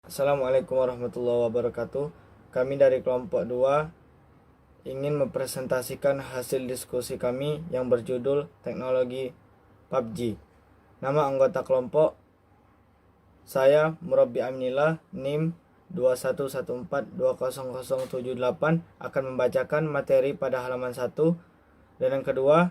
Assalamualaikum warahmatullahi wabarakatuh. Kami dari kelompok 2 ingin mempresentasikan hasil diskusi kami yang berjudul Teknologi PUBG. Nama anggota kelompok saya Murabbi Aminillah, NIM 2114200078 akan membacakan materi pada halaman 1, dan yang kedua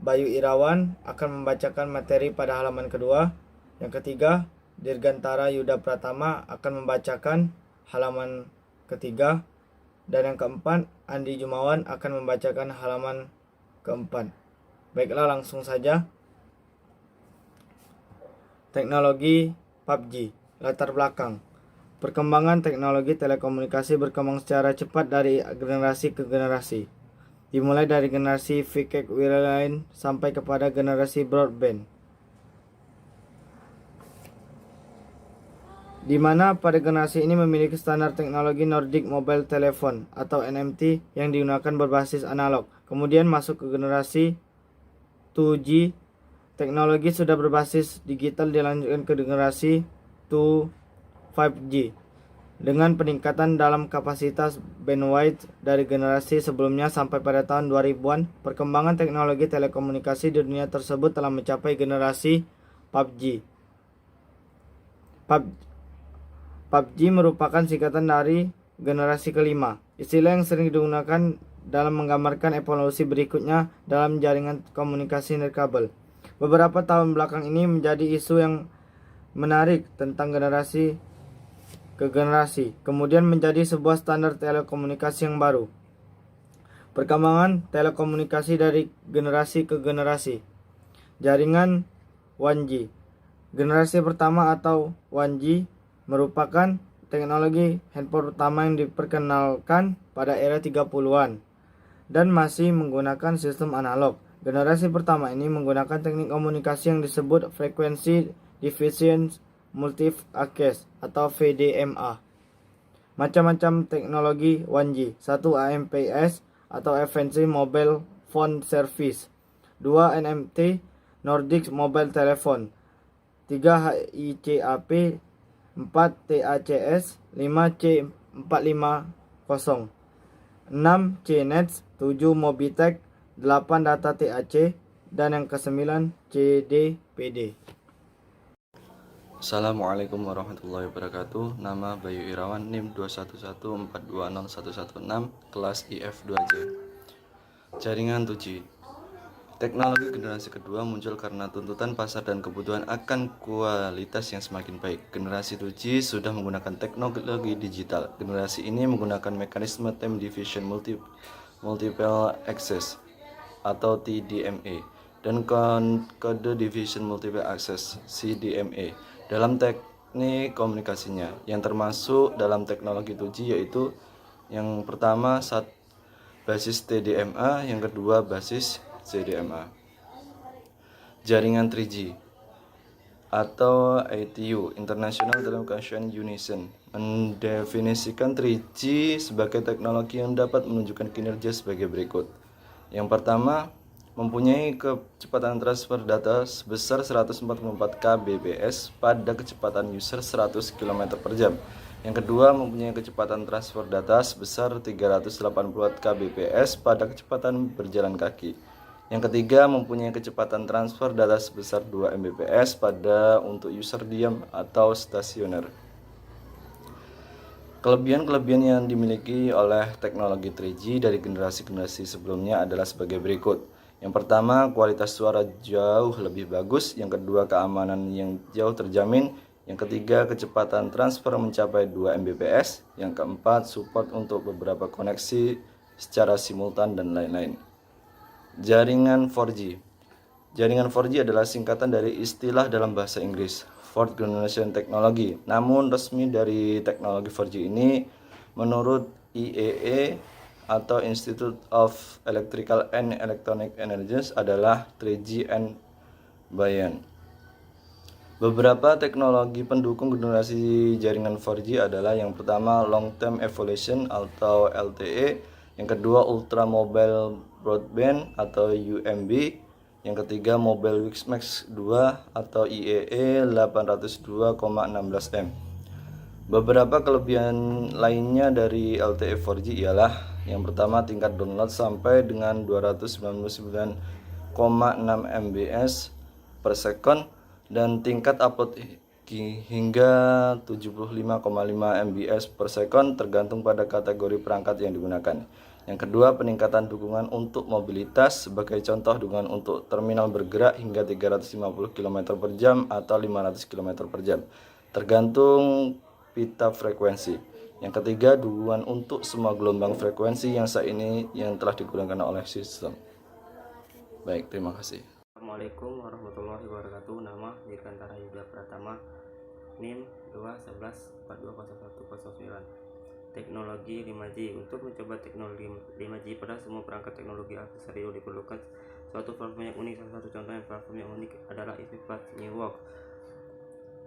Bayu Irawan akan membacakan materi pada halaman kedua. Yang ketiga, Dirgantara Yuda Pratama akan membacakan halaman ketiga. Dan yang keempat, Andi Jumawan akan membacakan halaman keempat. Baiklah, langsung saja. Teknologi PUBG. Latar belakang. Perkembangan teknologi telekomunikasi berkembang secara cepat dari generasi ke generasi. Dimulai dari generasi VCAC wireline sampai kepada generasi broadband, di mana pada generasi ini memiliki standar teknologi Nordic Mobile Telephone atau NMT yang digunakan berbasis analog. Kemudian masuk ke generasi 2G, teknologi sudah berbasis digital dilanjutkan ke generasi 5G dengan peningkatan dalam kapasitas bandwidth dari generasi sebelumnya. Sampai pada tahun 2000-an, perkembangan teknologi telekomunikasi di dunia tersebut telah mencapai generasi PUBG. PUBG merupakan singkatan dari generasi kelima, istilah yang sering digunakan dalam menggambarkan evolusi berikutnya dalam jaringan komunikasi nirkabel. Beberapa tahun belakang ini menjadi isu yang menarik tentang generasi ke generasi, kemudian menjadi sebuah standar telekomunikasi yang baru. Perkembangan telekomunikasi dari generasi ke generasi. Jaringan 1G. Generasi pertama atau 1G merupakan teknologi handphone pertama yang diperkenalkan pada era 30-an dan masih menggunakan sistem analog. Generasi pertama ini menggunakan teknik komunikasi yang disebut Frequency Division Multiple Access atau VDMA. Macam-macam teknologi 1G. 1. AMPS atau Advanced Mobile Phone Service. 2. NMT Nordic Mobile Telephone. 3. HICAP. 4. TACS. 5. C450. 6. CNET. 7. Mobitech. 8. Data TAC. Dan yang ke-9 CDPD. Assalamualaikum warahmatullahi wabarakatuh. Nama Bayu Irawan, NIM 2114201116, kelas IF2J. Jaringan 2G. Teknologi generasi kedua muncul karena tuntutan pasar dan kebutuhan akan kualitas yang semakin baik. Generasi 2G sudah menggunakan teknologi digital. Generasi ini menggunakan mekanisme Time Division Multiple Access atau TDMA dan Code Division Multiple Access CDMA dalam teknik komunikasinya, yang termasuk dalam teknologi 2G yaitu yang pertama basis TDMA, yang kedua basis CDMA. Jaringan 3G atau ITU International Telecommunication Union mendefinisikan 3G sebagai teknologi yang dapat menunjukkan kinerja sebagai berikut. Yang pertama, mempunyai kecepatan transfer data sebesar 144 kbps pada kecepatan user 100 km per jam. Yang kedua, mempunyai kecepatan transfer data sebesar 380 kbps pada kecepatan berjalan kaki. Yang ketiga, mempunyai kecepatan transfer data sebesar 2 mbps pada untuk user diam atau stasioner. Kelebihan-kelebihan yang dimiliki oleh teknologi 3G dari generasi-generasi sebelumnya adalah sebagai berikut. Yang pertama, kualitas suara jauh lebih bagus. Yang kedua, keamanan yang jauh terjamin. Yang ketiga, kecepatan transfer mencapai 2 Mbps. Yang keempat, support untuk beberapa koneksi secara simultan dan lain-lain. Jaringan 4G. Jaringan 4G adalah singkatan dari istilah dalam bahasa Inggris, Fourth Generation Technology. Namun resmi dari teknologi 4G ini menurut IEE atau Institute of Electrical and Electronic Energies adalah 3G and beyond. Beberapa teknologi pendukung generasi jaringan 4G adalah yang pertama Long Term Evolution atau LTE, yang kedua Ultra Mobile Broadband atau UMB, yang ketiga Mobile WiMAX 2 atau IEE 802,16m. Beberapa kelebihan lainnya dari LTE 4G ialah yang pertama tingkat download sampai dengan 299,6 MBs per second dan tingkat upload hingga 75,5 MBs per second tergantung pada kategori perangkat yang digunakan. Yang kedua, peningkatan dukungan untuk mobilitas, sebagai contoh dukungan untuk terminal bergerak hingga 350 km per jam atau 500 km per jam, tergantung pita frekuensi. Yang ketiga, dukungan untuk semua gelombang frekuensi yang saat ini yang telah digunakan oleh sistem. Baik, terima kasih. Assalamualaikum warahmatullahi wabarakatuh. Nama Dirgantara Yuda Pratama, NIM 211420109. Teknologi 5G. Untuk mencoba teknologi 5G pada semua perangkat teknologi akses radio diperlukan suatu platform yang unik. Salah satu contohnya platform yang unik adalah IP-Plus Network.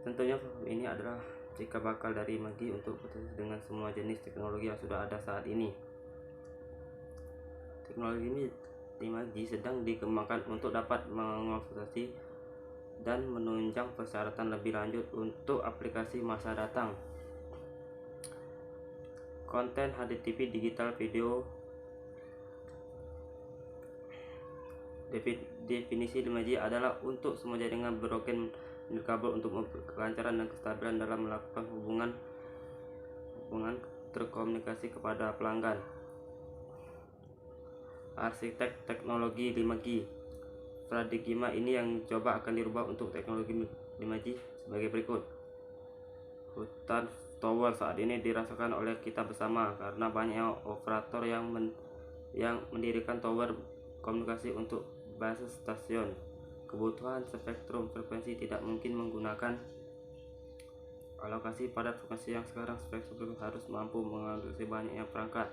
Tentunya platform ini adalah cikal bakal dari 5G untuk berkompetisi dengan semua jenis teknologi yang sudah ada saat ini. Teknologi ini 5G sedang dikembangkan untuk dapat mengoperasi dan menunjang persyaratan lebih lanjut untuk aplikasi masa datang. Konten HDTV digital video. Definisi 5G adalah untuk semua jaringan broadband nirkabel untuk kelancaran dan kestabilan dalam melakukan hubungan terkomunikasi kepada pelanggan. Arsitek teknologi 5G. Paradigma ini yang coba akan dirubah untuk teknologi 5G sebagai berikut. Hutan tower saat ini dirasakan oleh kita bersama karena banyak operator yang mendirikan tower komunikasi untuk base stasiun. Kebutuhan spektrum frekuensi tidak mungkin menggunakan alokasi pada frekuensi yang sekarang. Spektrum harus mampu mengadopsi banyaknya perangkat.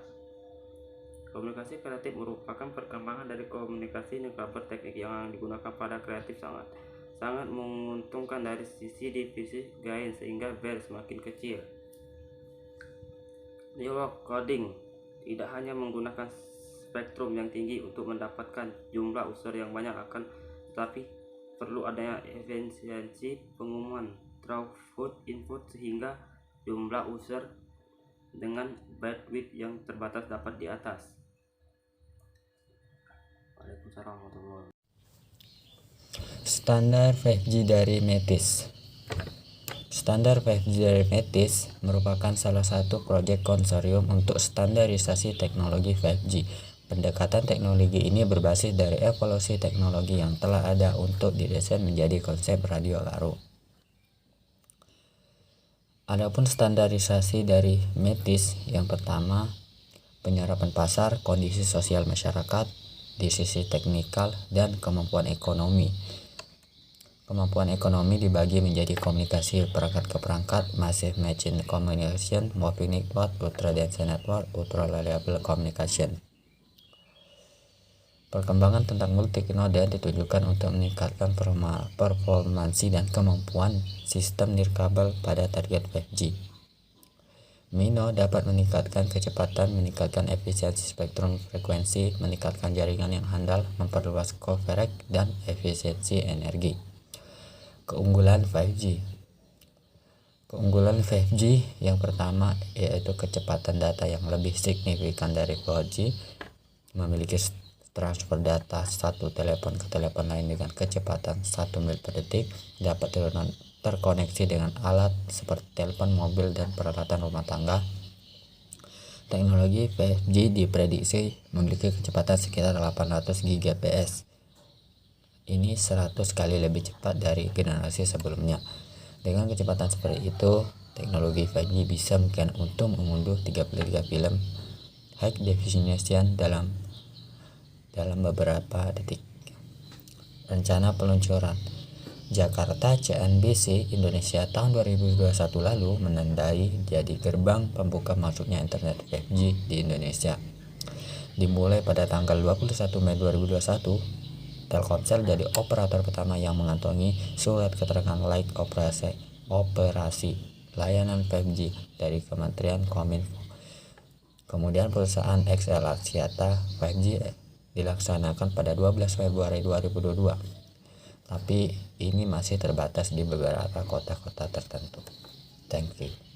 Komunikasi kreatif merupakan perkembangan dari komunikasi nirkabel. Teknik yang digunakan pada kreatif sangat menguntungkan dari sisi divisi gain sehingga bel semakin kecil. Network coding tidak hanya menggunakan spektrum yang tinggi untuk mendapatkan jumlah user yang banyak tetapi perlu adanya efisiensi pengumuman throughput input sehingga jumlah user dengan bandwidth yang terbatas dapat di atas. Waalaikumsalam warahmatullahi wabarakatuh. Standar 5G dari Metis. Standar 5G dari Metis merupakan salah satu proyek konsorsium untuk standarisasi teknologi 5G. Pendekatan teknologi ini berbasis dari evolusi teknologi yang telah ada untuk didesain menjadi konsep radio baru. Adapun standarisasi dari Metis, yang pertama, penyerapan pasar, kondisi sosial masyarakat, di sisi teknikal, dan kemampuan ekonomi. Kemampuan ekonomi dibagi menjadi komunikasi perangkat ke perangkat, massive machine communication, moving network, ultra dense network, ultra reliable communication. Perkembangan tentang multi-node ditujukan untuk meningkatkan performansi dan kemampuan sistem nirkabel pada target 5G. MINO dapat meningkatkan kecepatan, meningkatkan efisiensi spektrum frekuensi, meningkatkan jaringan yang handal, memperluas coverage, dan efisiensi energi. Keunggulan 5G. Keunggulan 5G yang pertama yaitu kecepatan data yang lebih signifikan dari 4G, memiliki transfer data satu telepon ke telepon lain dengan kecepatan 1 mil per detik, dapat terkoneksi dengan alat seperti telepon mobil dan peralatan rumah tangga. Teknologi 5G diprediksi memiliki kecepatan sekitar 800 Gbps. Ini 100 kali lebih cepat dari generasi sebelumnya. Dengan kecepatan seperti itu, teknologi 5G bisa mungkin untuk mengunduh 33 film high definition dalam beberapa detik. Rencana peluncuran. Jakarta CNBC Indonesia tahun 2021 lalu menandai jadi gerbang pembuka masuknya internet 5G di Indonesia. Dimulai pada tanggal 21 Mei 2021, Telkomsel jadi operator pertama yang mengantongi surat keterangan layak operasi layanan 5G dari Kementerian Kominfo. Kemudian perusahaan XL Axiata 5G dilaksanakan pada 12 Februari 2022. Tapi ini masih terbatas di beberapa kota-kota tertentu. Thank you.